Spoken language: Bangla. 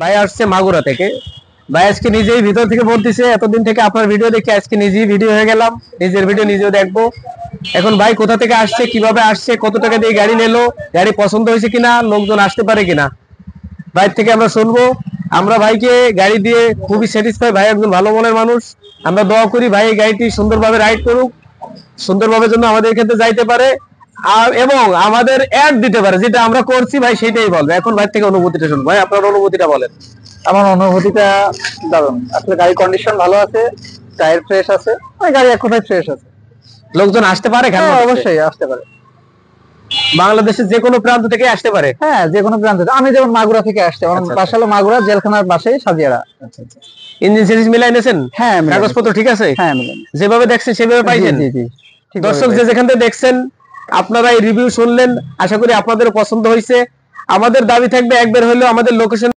ভাই আসছে মাগুরা থেকে। ভাই আজকে নিজেই ভিতর থেকে বলতেছে এতদিন থেকে আপনার ভিডিও দেখে আজকে নিজেই ভিডিও হয়ে গেলাম, নিজের ভিডিও নিজেও দেখবো। এখন ভাই কোথা থেকে আসছে, কিভাবে আসছে, কত টাকা দিয়ে গাড়ি নিলো, গাড়ি পছন্দ হয়েছে কিনা, লোকজন আসতে পারে কিনা, ভাই থেকে আমরা শুনবো। আমরা ভাইকে গাড়ি দিয়ে খুবই স্যাটিসফাই, ভাই একজন ভালো মনের মানুষ। আমরা দোয়া করি ভাই এই গাড়িটি সুন্দরভাবে রাইড করুক, সুন্দরভাবে জন্য আমাদের ক্ষেত্রে যাইতে পারে, আর এবং আমাদের অ্যাড দিতে পারে, যেটা আমরা করছি ভাই সেটাই বলবে। এখন ভাই থেকে অনুভূতিটা শুনুন, ভাই আপনার অনুভূতিটা বলেন। আমার অনুভূতিটা দারুণ, আসলে গাড়ির কন্ডিশন ভালো আছে, টায়ার ফ্রেশ আছে, গাড়ি এক কথায় ফ্রেশ আছে। লোকজন আসতে পারে, হ্যাঁ অবশ্যই আসতে পারে, বাংলাদেশের যে কোনো প্রান্ত থেকে আসতে পারে। হ্যাঁ যে কোনো প্রান্ত থেকে। আমি যেমন মাগুরা থেকে আসছি, আমার বাসা হলো মাগুরা জেলখানার পাশেই সাজিয়ারা। আচ্ছা আচ্ছা, ইঞ্জিন সিরিজ মিলাই নিয়েছেন? হ্যাঁ কাগজপত্র ঠিক আছে? হ্যাঁ যেভাবে দেখছেন সেভাবে পাইছেন? জি জি জি। দর্শক যে যেখান থেকে দেখছেন, আপনারা এই রিভিউ শুনলেন, আশা করি আপনাদের পছন্দ হয়েছে। আমাদের দাবি থাকবে একবার হলেও আমাদের লোকেশন